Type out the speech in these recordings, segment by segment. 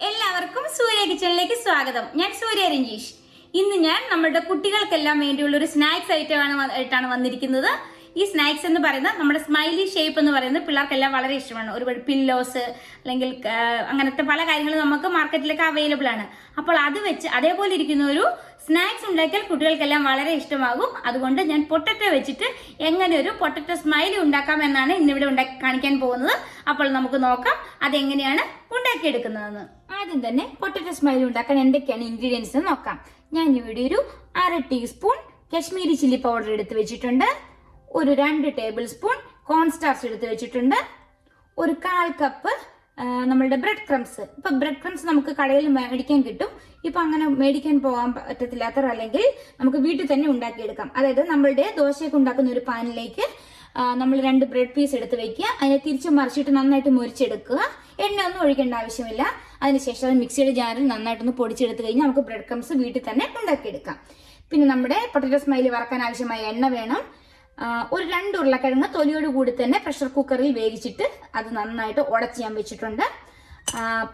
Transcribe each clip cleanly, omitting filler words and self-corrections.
എല്ലാവർക്കും സൂര്യ കിച്ചണിലേക്ക് സ്വാഗതം. ഞാൻ സൂര്യ രഞ്ജീഷ്. ഇന്ന് ഞാൻ നമ്മുടെ കുട്ടികൾക്കെല്ലാം വേണ്ടിയുള്ള ഒരു സ്നാക്സ് ആയിട്ടാണ് വന്നിരിക്കുന്നത്. ഈ സ്നാക്സ് എന്ന് പറയുന്നത് നമ്മുടെ സ്മൈലി ഷേപ്പ് എന്ന് പറയുന്നത് പിള്ളേർക്കെല്ലാം വളരെ ഇഷ്ടമാണ്. ഒരുപാട് പില്ലോസ് അല്ലെങ്കിൽ അങ്ങനത്തെ പല കാര്യങ്ങളും നമുക്ക് മാർക്കറ്റിലൊക്കെ അവൈലബിൾ ആണ്. അപ്പോൾ അത് വെച്ച് അതേപോലെ ഇരിക്കുന്ന ഒരു സ്നാക്സ് ഉണ്ടാക്കിയാൽ കുട്ടികൾക്കെല്ലാം വളരെ ഇഷ്ടമാകും. അതുകൊണ്ട് ഞാൻ പൊട്ടറ്റോ വെച്ചിട്ട് എങ്ങനെ ഒരു പൊട്ടറ്റോ സ്മൈലി ഉണ്ടാക്കാം എന്നാണ് ഇന്നിവിടെ കാണിക്കാൻ പോകുന്നത്. അപ്പോൾ നമുക്ക് നോക്കാം അതെങ്ങനെയാണ് ഉണ്ടാക്കിയെടുക്കുന്നതെന്ന്. ആദ്യം തന്നെ പൊട്ടറ്റോ സ്മൈലി ഉണ്ടാക്കാൻ എന്തൊക്കെയാണ് ഇൻഗ്രീഡിയൻസ് നോക്കാം. ഞാൻ ഇവിടെ ഒരു 1/2 ടീസ്പൂൺ കശ്മീരി ചില്ലി പൗഡർ എടുത്ത് വെച്ചിട്ടുണ്ട്. ഒരു 2 ടേബിൾ സ്പൂൺ കോൺ സ്റ്റാർച്ച് എടുത്ത് വെച്ചിട്ടുണ്ട്. ഒരു 1/4 കപ്പ് നമ്മളുടെ ബ്രെഡ് ക്രംസ്. ഇപ്പൊ ബ്രെഡ് ക്രംസ് നമുക്ക് കടയിൽ മേടിക്കാൻ കിട്ടും. ഇപ്പൊ അങ്ങനെ മേടിക്കാൻ പോകാൻ പറ്റത്തില്ലാത്തവർ അല്ലെങ്കിൽ നമുക്ക് വീട്ടിൽ തന്നെ ഉണ്ടാക്കിയെടുക്കാം. അതായത് നമ്മളുടെ ദോശയൊക്കെ ഉണ്ടാക്കുന്ന ഒരു പാനിലേക്ക് നമ്മൾ 2 ബ്രെഡ് പീസ് എടുത്ത് വെക്കുക. അതിനെ തിരിച്ചു മറിച്ചിട്ട് നന്നായിട്ട് മുരിച്ചെടുക്കുക. എണ്ണ ഒന്നും ഒഴിക്കേണ്ട ആവശ്യമില്ല. അതിനുശേഷം അത് മിക്സിയുടെ ജാറിൽ നന്നായിട്ടൊന്ന് പൊടിച്ചെടുത്ത് കഴിഞ്ഞാൽ നമുക്ക് ബ്രെഡ് ക്രംസ് വീട്ടിൽ തന്നെ ഉണ്ടാക്കിയെടുക്കാം. പിന്നെ നമ്മുടെ പൊട്ടറ്റോ സ്മൈലി വറക്കാൻ ആവശ്യമായ എണ്ണ വേണം. ഒരു 2 ഉരുളക്കിഴങ്ങ് തൊലിയോട് കൂടി തന്നെ പ്രഷർ കുക്കറിൽ വേവിച്ചിട്ട് അത് നന്നായിട്ട് ഉടച്ച് ഞാൻ വെച്ചിട്ടുണ്ട്.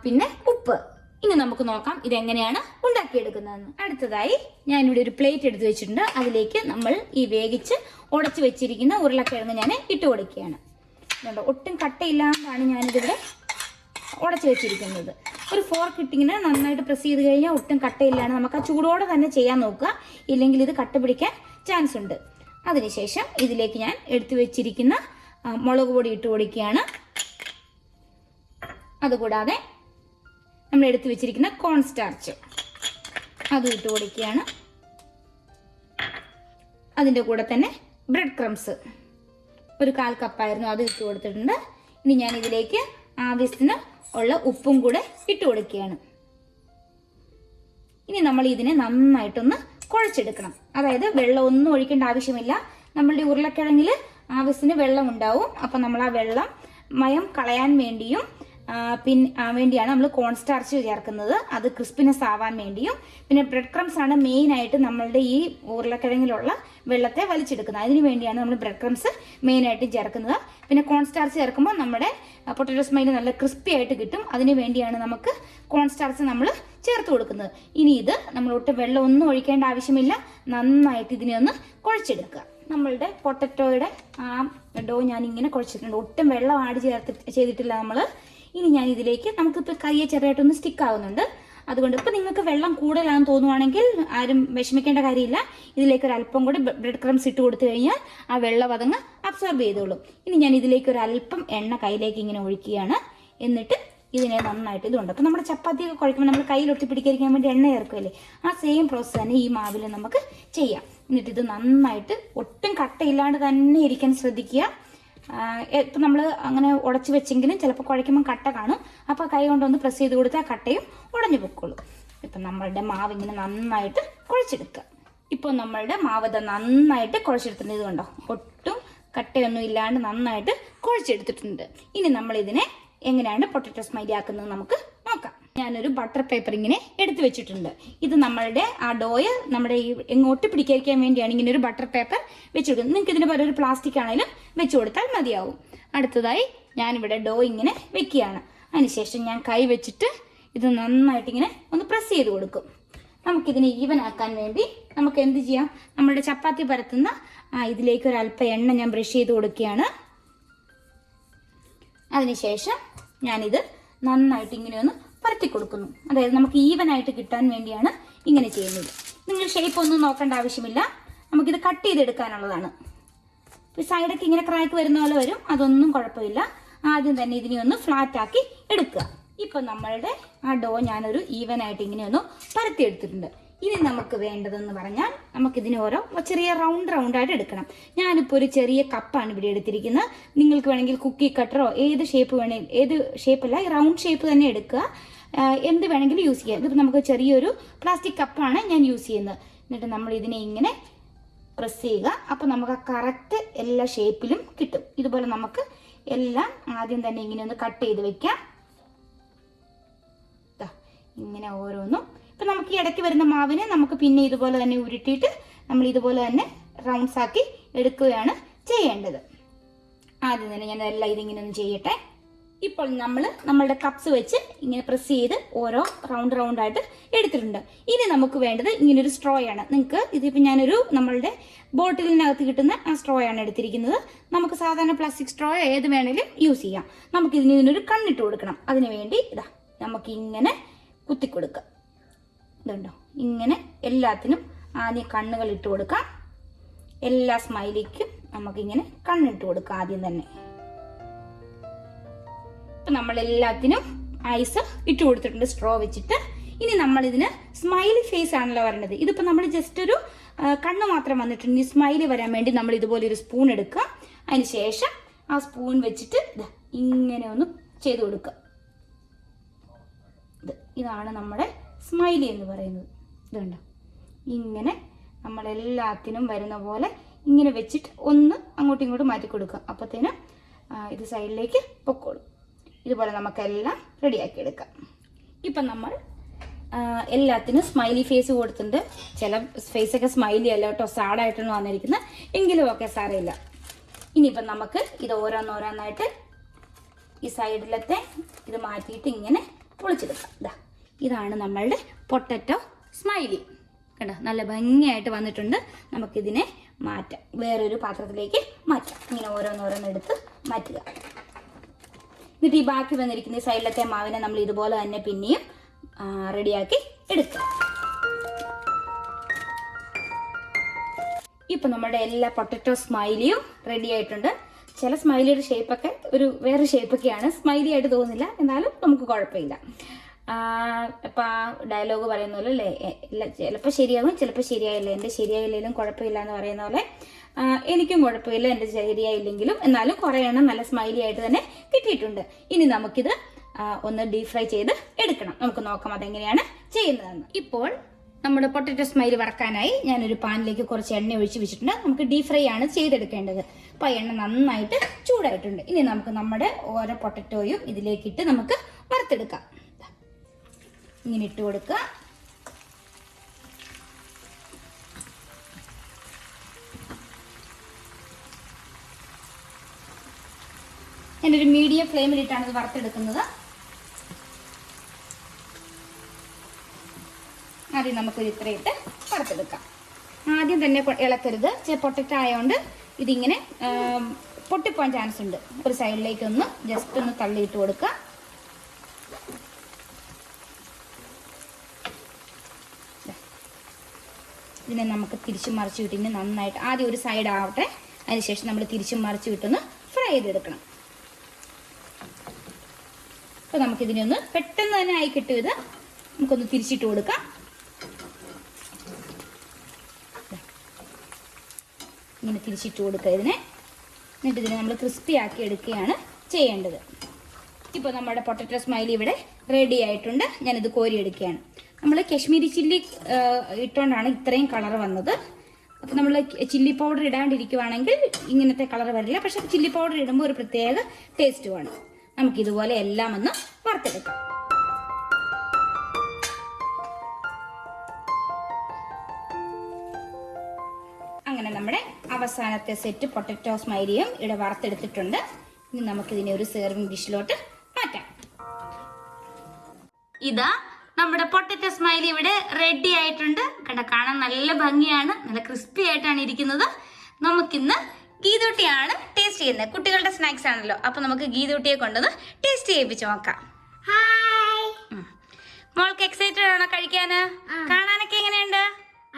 പിന്നെ ഉപ്പ്. ഇനി നമുക്ക് നോക്കാം ഇതെങ്ങനെയാണ് ഉണ്ടാക്കിയെടുക്കുന്നതെന്ന്. അടുത്തതായി ഞാനിവിടെ ഒരു പ്ലേറ്റ് എടുത്ത് വെച്ചിട്ടുണ്ട്. അതിലേക്ക് നമ്മൾ ഈ വേവിച്ച് ഉടച്ച് വെച്ചിരിക്കുന്ന ഉരുളക്കിഴങ്ങ് ഞാൻ ഇട്ട് കൊടുക്കുകയാണ്. ഒട്ടും കട്ടയില്ലാണ്ടാണ് ഞാനിതിവിടെ ഉടച്ച് വെച്ചിരിക്കുന്നത്. ഒരു ഫോർക്ക് ഇട്ടിങ്ങനെ നന്നായിട്ട് പ്രസ് ചെയ്ത് കഴിഞ്ഞാൽ ഒട്ടും കട്ടയില്ലാണ്. നമുക്ക് ആ ചൂടോടെ തന്നെ ചെയ്യാൻ നോക്കുക, ഇല്ലെങ്കിൽ ഇത് കട്ട പിടിക്കാൻ ചാൻസ് ഉണ്ട്. അതിനുശേഷം ഇതിലേക്ക് ഞാൻ എടുത്തു വെച്ചിരിക്കുന്ന മുളക് പൊടി ഇട്ട് കൊടുക്കുകയാണ്. അതുകൂടാതെ നമ്മൾ എടുത്തു വെച്ചിരിക്കുന്ന കോൺ സ്റ്റാർച്ച് അതും ഇട്ട് കൊടുക്കുകയാണ്. അതിൻ്റെ കൂടെ തന്നെ ബ്രെഡ് ക്രംസ് ഒരു 1/4 കപ്പായിരുന്നു, അത് ഇട്ട് കൊടുത്തിട്ടുണ്ട്. ഇനി ഞാൻ ഇതിലേക്ക് ആവശ്യത്തിന് ഉള്ള ഉപ്പും കൂടെ ഇട്ട് കൊടുക്കുകയാണ്. ഇനി നമ്മൾ ഇതിനെ നന്നായിട്ടൊന്ന് കുഴച്ചെടുക്കണം. അതായത് വെള്ളം ഒന്നും ഒഴിക്കേണ്ട ആവശ്യമില്ല. നമ്മളുടെ ഉരുളക്കിഴങ്ങിൽ ആവശ്യത്തിന് വെള്ളം ഉണ്ടാവും. അപ്പം നമ്മൾ ആ വെള്ളം മയം കളയാൻ വേണ്ടിയും വേണ്ടിയാണ് നമ്മൾ കോൺ സ്റ്റാർച്ച് ചേർക്കുന്നത്. അത് ക്രിസ്പിനെസ് ആവാൻ വേണ്ടിയും. പിന്നെ ബ്രെഡ് ക്രംസ് ആണ് മെയിൻ ആയിട്ട് നമ്മളുടെ ഈ ഉരുളക്കിഴങ്ങിലുള്ള വെള്ളത്തെ വലിച്ചെടുക്കുന്നത്. അതിന് വേണ്ടിയാണ് നമ്മൾ ബ്രെഡ് ക്രംസ് മെയിൻ ആയിട്ട് ചേർക്കുന്നത്. പിന്നെ കോൺ സ്റ്റാർച്ച് ചേർക്കുമ്പോൾ നമ്മുടെ പൊട്ടറ്റോ സ്മൈലി നല്ല ക്രിസ്പി ആയിട്ട് കിട്ടും. അതിന് വേണ്ടിയാണ് നമുക്ക് കോൺ സ്റ്റാർച്ച് നമ്മൾ ചേർത്ത് കൊടുക്കുന്നത്. ഇനി ഇത് നമ്മൾ ഒട്ടും വെള്ളം ഒന്നും ഒഴിക്കേണ്ട ആവശ്യമില്ല. നന്നായിട്ട് ഇതിനെ ഒന്ന് കുഴച്ചെടുക്കുക. നമ്മളുടെ പൊട്ടറ്റോയുടെ ആ ഡോ ഞാൻ ഇങ്ങനെ കുഴച്ചിട്ടുണ്ട്. ഒട്ടും വെള്ളം ആഡ് ചെയ്തിട്ടില്ല നമ്മൾ. ഇനി ഞാൻ ഇതിലേക്ക് നമുക്കിപ്പോൾ കയ്യെ ചെറുതായിട്ടൊന്ന് സ്റ്റിക്ക് ആവുന്നുണ്ട്. അതുകൊണ്ട് ഇപ്പം നിങ്ങൾക്ക് വെള്ളം കൂടുതലാണെന്ന് തോന്നുവാണെങ്കിൽ ആരും വിഷമിക്കേണ്ട കാര്യമില്ല. ഇതിലേക്ക് ഒരു അല്പം കൂടി ബ്രെഡ് ക്രംസ് ഇട്ട് കൊടുത്തു കഴിഞ്ഞാൽ ആ വെള്ളം അതങ്ങ് അബ്സോർബ് ചെയ്തോളും. ഇനി ഞാൻ ഇതിലേക്ക് ഒരു അല്പം എണ്ണ കയ്യിലേക്ക് ഇങ്ങനെ ഒഴിക്കുകയാണ്. എന്നിട്ട് ഇതിനെ നന്നായിട്ട് ഇതുണ്ട്. അപ്പം നമ്മുടെ ചപ്പാത്തിയൊക്കെ കുഴക്കുമ്പോൾ നമ്മൾ കയ്യിൽ ഒട്ടിപ്പിടിക്കാതിരിക്കാൻ വേണ്ടി എണ്ണ ചേർക്കുമല്ലേ, ആ സെയിം പ്രോസസ്സ് തന്നെ ഈ മാവിൽ നമുക്ക് ചെയ്യാം. എന്നിട്ട് ഇത് നന്നായിട്ട് ഒട്ടും കട്ടയില്ലാണ്ട് തന്നെ ഇരിക്കാൻ ശ്രദ്ധിക്കുക. ഇപ്പം നമ്മൾ അങ്ങനെ ഉടച്ച് വെച്ചെങ്കിലും ചിലപ്പോൾ കുഴയ്ക്കുമ്പോൾ കട്ട കാണും. അപ്പോൾ കൈ കൊണ്ടൊന്ന് പ്രസ് ചെയ്ത് കൊടുത്താൽ കട്ടയും ഉടഞ്ഞു പൊക്കോളും. ഇപ്പം നമ്മളുടെ മാവ് ഇങ്ങനെ നന്നായിട്ട് കുഴച്ചെടുക്കുക. ഇപ്പോൾ നമ്മളുടെ മാവ് നന്നായിട്ട് കുഴച്ചെടുത്തിട്ടുണ്ട്. ഇത് കണ്ടോ, ഒട്ടും കട്ടയൊന്നും ഇല്ലാണ്ട് നന്നായിട്ട് കുഴച്ചെടുത്തിട്ടുണ്ട്. ഇനി നമ്മളിതിനെ എങ്ങനെയാണ് പൊട്ടറ്റോ സ്മൈലി ആക്കുന്നത് നമുക്ക് നോക്കാം. ഞാനൊരു ബട്ടർ പേപ്പർ ഇങ്ങനെ എടുത്തു വെച്ചിട്ടുണ്ട്. ഇത് നമ്മളുടെ ആ ഡോയ് നമ്മുടെ എങ്ങോട്ട് പിടിക്കാതിരിക്കാൻ വേണ്ടിയാണ് ഇങ്ങനെ ഒരു ബട്ടർ പേപ്പർ വെച്ച് കൊടുക്കുന്നത്. നിങ്ങൾക്ക് ഇതിന് പകരം ഒരു പ്ലാസ്റ്റിക് ആണെങ്കിലും വെച്ച് കൊടുത്താൽ മതിയാവും. അടുത്തതായി ഞാനിവിടെ ഡോ ഇങ്ങനെ വെക്കുകയാണ്. അതിനുശേഷം ഞാൻ കൈ വെച്ചിട്ട് ഇത് നന്നായിട്ട് ഇങ്ങനെ ഒന്ന് പ്രസ് ചെയ്ത് കൊടുക്കും. നമുക്കിതിനെ ഈവൻ ആക്കാൻ വേണ്ടി നമുക്ക് എന്ത് ചെയ്യാം, നമ്മളുടെ ചപ്പാത്തി പരത്തുന്ന ഇതിലേക്ക് ഒരു അല്പം എണ്ണ ഞാൻ ബ്രഷ് ചെയ്ത് കൊടുക്കുകയാണ്. അതിനുശേഷം ഞാനിത് നന്നായിട്ട് ഇങ്ങനെ ഒന്ന് പരത്തി കൊടുക്കുന്നു. അതായത് നമുക്ക് ഈവൻ ആയിട്ട് കിട്ടാൻ വേണ്ടിയാണ് ഇങ്ങനെ ചെയ്യുന്നത്. നിങ്ങൾ ഷേപ്പ് ഒന്നും നോക്കേണ്ട ആവശ്യമില്ല. നമുക്കിത് കട്ട് ചെയ്തെടുക്കാനുള്ളതാണ്. ഈ സൈഡൊക്കെ ഇങ്ങനെ ക്രാക്ക് വരുന്ന പോലെ വരും, അതൊന്നും കുഴപ്പമില്ല. ആദ്യം തന്നെ ഇതിനെ ഒന്ന് ഫ്ലാറ്റ് ആക്കി എടുക്കുക. ഇപ്പം നമ്മളുടെ ആ ഡോ ഞാനൊരു ഈവൻ ആയിട്ട് ഇങ്ങനെ ഒന്ന് പരത്തി എടുത്തിട്ടുണ്ട്. ഇനി നമുക്ക് വേണ്ടതെന്ന് പറഞ്ഞാൽ നമുക്കിതിനെ ഓരോ ചെറിയ റൗണ്ടായിട്ട് എടുക്കണം. ഞാനിപ്പോൾ ഒരു ചെറിയ കപ്പാണ് ഇവിടെ എടുത്തിരിക്കുന്നത്. നിങ്ങൾക്ക് വേണമെങ്കിൽ കുക്കി കട്ടറോ ഏത് ഷേപ്പ് വേണമെങ്കിൽ, ഏത് ഷേപ്പല്ല, റൗണ്ട് ഷേപ്പ് തന്നെ എടുക്കുക. എന്ത് വേണമെങ്കിലും യൂസ് ചെയ്യാം. ഇതിപ്പോൾ നമുക്ക് ചെറിയൊരു പ്ലാസ്റ്റിക് കപ്പാണ് ഞാൻ യൂസ് ചെയ്യുന്നത്. എന്നിട്ട് നമ്മൾ ഇതിനെ ഇങ്ങനെ പ്രസ് ചെയ്യുക. അപ്പോൾ നമുക്ക് ആ കറക്റ്റ് എല്ലാ ഷേപ്പിലും കിട്ടും. ഇതുപോലെ നമുക്ക് എല്ലാം ആദ്യം തന്നെ ഇങ്ങനെ ഒന്ന് കട്ട് ചെയ്ത് വെക്കാം. ഇങ്ങനെ ഓരോന്നും. ഇപ്പം നമുക്ക് ഈ ഇടയ്ക്ക് വരുന്ന മാവിനെ നമുക്ക് പിന്നെ ഇതുപോലെ തന്നെ ഉരുട്ടിയിട്ട് നമ്മൾ ഇതുപോലെ തന്നെ റൗണ്ട്സ് ആക്കി എടുക്കുകയാണ് ചെയ്യേണ്ടത്. ആദ്യം തന്നെ ഞാൻ എല്ലാം ഇതിങ്ങനെ ഒന്ന് ചെയ്യട്ടെ. ഇപ്പോൾ നമ്മൾ നമ്മളുടെ കപ്സ് വെച്ച് ഇങ്ങനെ പ്രസ് ചെയ്ത് ഓരോ റൗണ്ടായിട്ട് എടുത്തിട്ടുണ്ട്. ഇനി നമുക്ക് വേണ്ടത് ഇങ്ങനൊരു സ്ട്രോ ആണ്. നിങ്ങൾക്ക് ഇതിപ്പോൾ ഞാനൊരു നമ്മളുടെ ബോട്ടിലിനകത്ത് കിട്ടുന്ന ആ സ്ട്രോ ആണ് എടുത്തിരിക്കുന്നത്. നമുക്ക് സാധാരണ പ്ലാസ്റ്റിക് സ്ട്രോ ഏത് വേണേലും യൂസ് ചെയ്യാം. ഇതിനൊരു കണ്ണിട്ട് കൊടുക്കണം. അതിന് വേണ്ടി ഇതാ നമുക്കിങ്ങനെ കുത്തിക്കൊടുക്കാം. ഇതുണ്ടോ, ഇങ്ങനെ എല്ലാത്തിനും ആദ്യം കണ്ണുകൾ ഇട്ട് കൊടുക്കാം. എല്ലാ സ്മൈലിക്കും നമുക്കിങ്ങനെ കണ്ണിട്ട് കൊടുക്കാം ആദ്യം തന്നെ. ഇപ്പം നമ്മളെല്ലാത്തിനും ഐസ് ഇട്ട് കൊടുത്തിട്ടുണ്ട് സ്ട്രോ വെച്ചിട്ട്. ഇനി നമ്മളിതിന് സ്മൈലി ഫേസ് ആണല്ലോ വരേണ്ടത്. ഇതിപ്പോൾ നമ്മൾ ജസ്റ്റ് ഒരു കണ്ണ് മാത്രം വന്നിട്ടുണ്ട്. ഇനി സ്മൈലി വരാൻ വേണ്ടി നമ്മൾ ഇതുപോലെ ഒരു സ്പൂൺ എടുക്കുക. അതിന് ശേഷം ആ സ്പൂൺ വെച്ചിട്ട് ഇങ്ങനെ ഒന്ന് ചെയ്ത് കൊടുക്കുക. ഇതാണ് നമ്മുടെ സ്മൈലി എന്ന് പറയുന്നത്. ഇതുണ്ടോ, ഇങ്ങനെ നമ്മളെല്ലാത്തിനും വരുന്ന പോലെ ഇങ്ങനെ വെച്ചിട്ട് ഒന്ന് അങ്ങോട്ടും ഇങ്ങോട്ടും മാറ്റി കൊടുക്കുക. അപ്പോഴത്തേനും ഇത് സൈഡിലേക്ക് പൊക്കോളും. ഇതുപോലെ നമുക്കെല്ലാം റെഡിയാക്കി എടുക്കാം. ഇപ്പം നമ്മൾ എല്ലാത്തിനും സ്മൈലി ഫേസ് കൊടുത്തിട്ടുണ്ട്. ചില ഫേസൊക്കെ സ്മൈലി അല്ല കേട്ടോ, സാഡായിട്ടാണ് വന്നിരിക്കുന്നത്. എങ്കിലും ഒക്കെ സാരമില്ല. ഇനിയിപ്പം നമുക്ക് ഇത് ഓരോന്നോരോന്നായിട്ട് ഈ സൈഡിലത്തെ ഇത് മാറ്റിയിട്ട് ഇങ്ങനെ പൊളിച്ചെടുക്കാം. ഇതാണ് നമ്മളുടെ പൊട്ടറ്റോ സ്മൈലി. കണ്ടോ, നല്ല ഭംഗിയായിട്ട് വന്നിട്ടുണ്ട്. നമുക്കിതിനെ മാറ്റാം, വേറൊരു പാത്രത്തിലേക്ക് മാറ്റാം. ഇങ്ങനെ ഓരോന്നോരോന്നെടുത്ത് മാറ്റുക. എന്നിട്ട് ഈ ബാക്കി വന്നിരിക്കുന്ന സൈഡിലത്തെ മാവിനെ നമ്മൾ ഇതുപോലെ തന്നെ പിന്നെയും റെഡിയാക്കി എടുക്കുക. ഇപ്പൊ നമ്മുടെ എല്ലാ പൊട്ടറ്റോ സ്മൈലിയും റെഡി ആയിട്ടുണ്ട്. ചില സ്മൈലിയുടെ ഷേപ്പൊക്കെ ഒരു വേറെ ഷേപ്പൊക്കെയാണ്, സ്മൈലി ആയിട്ട് തോന്നുന്നില്ല. എന്നാലും നമുക്ക് കുഴപ്പമില്ല. ഇപ്പം ആ ഡയലോഗ് പറയുന്ന പോലെ അല്ലേ, ചിലപ്പോൾ ശരിയാകും, ചിലപ്പോൾ ശരിയായില്ല. എൻ്റെ ശരിയായില്ലെങ്കിലും കുഴപ്പമില്ല എന്ന് പറയുന്ന പോലെ എനിക്കും കുഴപ്പമില്ല എൻ്റെ ശരിയായില്ലെങ്കിലും. എന്നാലും കുറേ എണ്ണം നല്ല സ്മൈലി ആയിട്ട് തന്നെ കിട്ടിയിട്ടുണ്ട്. ഇനി നമുക്കിത് ഒന്ന് ഡീപ് ഫ്രൈ ചെയ്ത് എടുക്കണം. നമുക്ക് നോക്കാം അതെങ്ങനെയാണ് ചെയ്യുന്നതെന്ന്. ഇപ്പോൾ നമ്മുടെ പൊട്ടറ്റോ സ്മൈലി വറക്കാനായി ഞാനൊരു പാനിലേക്ക് കുറച്ച് എണ്ണ ഒഴിച്ച് വെച്ചിട്ടുണ്ട്. നമുക്ക് ഡീപ് ഫ്രൈ ആണ് ചെയ്തെടുക്കേണ്ടത്. അപ്പോൾ എണ്ണ നന്നായിട്ട് ചൂടായിട്ടുണ്ട്. ഇനി നമുക്ക് നമ്മുടെ ഓരോ പൊട്ടറ്റോയും ഇതിലേക്കിട്ട് നമുക്ക് വറുത്തെടുക്കാം. ഇങ്ങനെ ഇട്ട് കൊടുക്കുക. ഞാനൊരു മീഡിയം ഫ്ലെയിമിലിട്ടാണ് ഇത് വറുത്തെടുക്കുന്നത്. ആദ്യം നമുക്കൊരു ഇത്രയിട്ട് വറുത്തെടുക്കാം. ആദ്യം തന്നെ ഇളക്കരുത്, പൊട്ടറ്റോ ആയതുകൊണ്ട് ഇതിങ്ങനെ പൊട്ടിപ്പോകാൻ ചാൻസ് ഉണ്ട്. ഒരു സൈഡിലേക്ക് ഒന്ന് ജസ്റ്റ് ഒന്ന് തള്ളിയിട്ട് കൊടുക്കുക. ഇതിനെ നമുക്ക് തിരിച്ചും മറിച്ച് വിട്ടിട്ട് നന്നായിട്ട് ആദ്യം ഒരു സൈഡ് ആവട്ടെ. അതിനുശേഷം നമ്മൾ തിരിച്ചും മറിച്ച് വിട്ടൊന്ന് ഫ്രൈ ചെയ്തെടുക്കണം. അപ്പോൾ നമുക്കിതിനെ ഒന്ന് പെട്ടെന്ന് തന്നെ ആയി കിട്ടും. ഇത് നമുക്കൊന്ന് തിരിച്ചിട്ട് കൊടുക്കാം. ഇങ്ങനെ തിരിച്ചിട്ട് കൊടുക്കുക ഇതിനെ. എന്നിട്ട് ഇതിനെ നമ്മൾ ക്രിസ്പി ആക്കി എടുക്കുകയാണ് ചെയ്യേണ്ടത്. ഇപ്പോൾ നമ്മുടെ പൊട്ടറ്റോ സ്മൈലി ഇവിടെ റെഡി ആയിട്ടുണ്ട്. ഞാനിത് കോരിയെടുക്കുകയാണ്. നമ്മൾ കശ്മീരി ചില്ലി ഇട്ടുകൊണ്ടാണ് ഇത്രയും കളർ വന്നത്. അപ്പോൾ നമ്മൾ ചില്ലി പൗഡർ ഇടാണ്ടിരിക്കുവാണെങ്കിൽ ഇങ്ങനത്തെ കളർ വരില്ല. പക്ഷെ ചില്ലി പൗഡർ ഇടുമ്പോൾ ഒരു പ്രത്യേക ടേസ്റ്റുമാണ്. നമുക്കിതുപോലെ എല്ലാം ഒന്ന് വറുത്തെടുക്കാം. അങ്ങനെ നമ്മുടെ അവസാനത്തെ സെറ്റ് പൊട്ടറ്റോ സ്മൈലിയും ഇവിടെ വറുത്തെടുത്തിട്ടുണ്ട്. ഇനി നമുക്കിതിനെ ഒരു സെർവിങ് ഡിഷിലോട്ട് മാറ്റാം. ഇതാ നമ്മുടെ പൊട്ടറ്റോ സ്മൈലി ഇവിടെ റെഡി ആയിട്ടുണ്ട്. കണ്ട, കാണാൻ നല്ല ഭംഗിയാണ്, നല്ല ക്രിസ്പി ആയിട്ടാണ് ഇരിക്കുന്നത്. നമുക്കിന്ന് ഗീതൂട്ടിയാണ് ടേസ്റ്റ് ചെയ്യുന്നത്. കുട്ടികളുടെ സ്നാക്സ് ആണല്ലോ, അപ്പൊ നമുക്ക് ഗീതൂട്ടിയെ കൊണ്ടൊന്ന് ടേസ്റ്റ് ചെയ്യിപ്പിച്ച് നോക്കാം. മോൾക്ക് എക്സൈറ്റഡ് ആണോ കഴിക്കാന്? കാണാനൊക്കെ എങ്ങനെയുണ്ട്?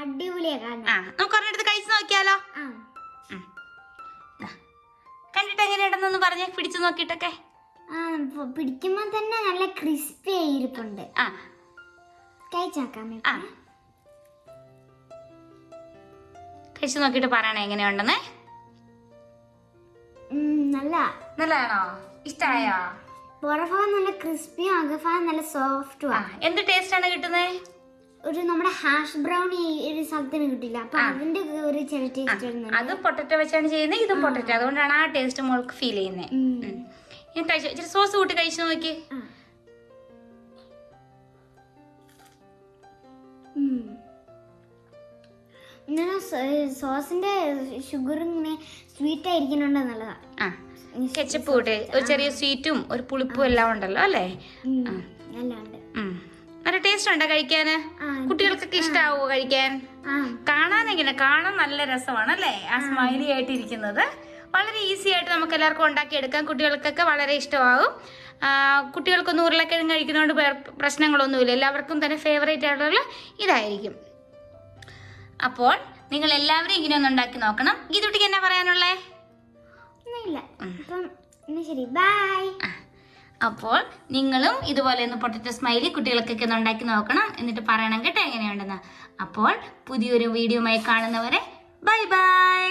അടിപൊളിയാണ്. നമുക്ക് ഒരെണ്ണെടുത്ത് കഴിച്ചു നോക്കിയാലോ? കണ്ടിട്ട് എങ്ങനെയുണ്ടെന്നൊന്ന് പറഞ്ഞേ, പിടിച്ചു നോക്കിയിട്ടൊക്കെ. പിടിക്കുമ്പോ തന്നെ നല്ല ക്രിസ്പി ആയിരിപ്പുണ്ട്. കഴിച്ചു നോക്കിട്ട് പറയണേ എങ്ങനെയുണ്ടെന്നേ. നല്ലതാണോ? ഇഷ്ടായോ? പുറഭാഗം നല്ല ക്രിസ്പിയും അകഭാഗം നല്ല സോഫ്റ്റും. എന്ത് ടേസ്റ്റ് ആണ് കിട്ടുന്നത്? ഒരു നമ്മുടെ ഹാഷ് ബ്രൗണി ഒരു സ്ഥലത്തിന് കിട്ടില്ല, അപ്പൊ അതിന്റെ ഒരു ചെറിയ ടേസ്റ്റ്. അത് പൊട്ടറ്റോ വെച്ചാണ് ചെയ്യുന്നത്, ഇതും പൊട്ടറ്റോ. അതുകൊണ്ടാണ് ആ ടേസ്റ്റ് മോൾക്ക് ഫീൽ ചെയ്യുന്നത്. ഞാൻ കഴിച്ചു, ഇച്ചിരി സോസ് കൂട്ടി കഴിച്ചു നോക്കി. ഇങ്ങനെ സോസിന്റെ ഷുഗർ ഇങ്ങനെ സ്വീറ്റ് ആയിരിക്കുന്നുണ്ട്, നല്ലതാ. കെച്ചപ്പ് കൂട്ടി ഒരു ചെറിയ സ്വീറ്റും ഒരു പുളിപ്പും എല്ലാം ഉണ്ടല്ലോ അല്ലേ? നല്ല ടേസ്റ്റ് ഉണ്ടോ കഴിക്കാന്? കുട്ടികൾക്കൊക്കെ ഇഷ്ടാവോ കഴിക്കാൻ? കാണാൻ നല്ല രസമാണ് അല്ലേ ആ സ്മൈലി ആയിട്ട് ഇരിക്കുന്നത്. വളരെ ഈസി ആയിട്ട് നമുക്ക് എല്ലാവർക്കും ഉണ്ടാക്കിയെടുക്കാം. കുട്ടികൾക്കൊക്കെ വളരെ ഇഷ്ടമാകും. കുട്ടികൾക്കൊന്നും ഉരുളക്കിഴങ്ങ് കഴിക്കുന്നതുകൊണ്ട് പ്രശ്നങ്ങളൊന്നുമില്ല. എല്ലാവർക്കും തന്നെ ഫേവറേറ്റ് ആയിട്ടുള്ള ഇതായിരിക്കും. അപ്പോൾ നിങ്ങൾ എല്ലാവരും ഇങ്ങനെ ഒന്ന് ഉണ്ടാക്കി നോക്കണം. ഗീതുട്ടിക്ക് എന്നാ പറയാനുള്ളേ? അപ്പോൾ നിങ്ങളും ഇതുപോലെ ഒന്ന് പൊട്ടറ്റോ സ്മൈലി കുട്ടികൾക്കൊക്കെ ഒന്ന് ഉണ്ടാക്കി നോക്കണം. എന്നിട്ട് പറയണം കേട്ടോ എങ്ങനെയുണ്ടെന്ന്. അപ്പോൾ പുതിയൊരു വീഡിയോയുമായി കാണുന്നവരെ ബൈ ബൈ.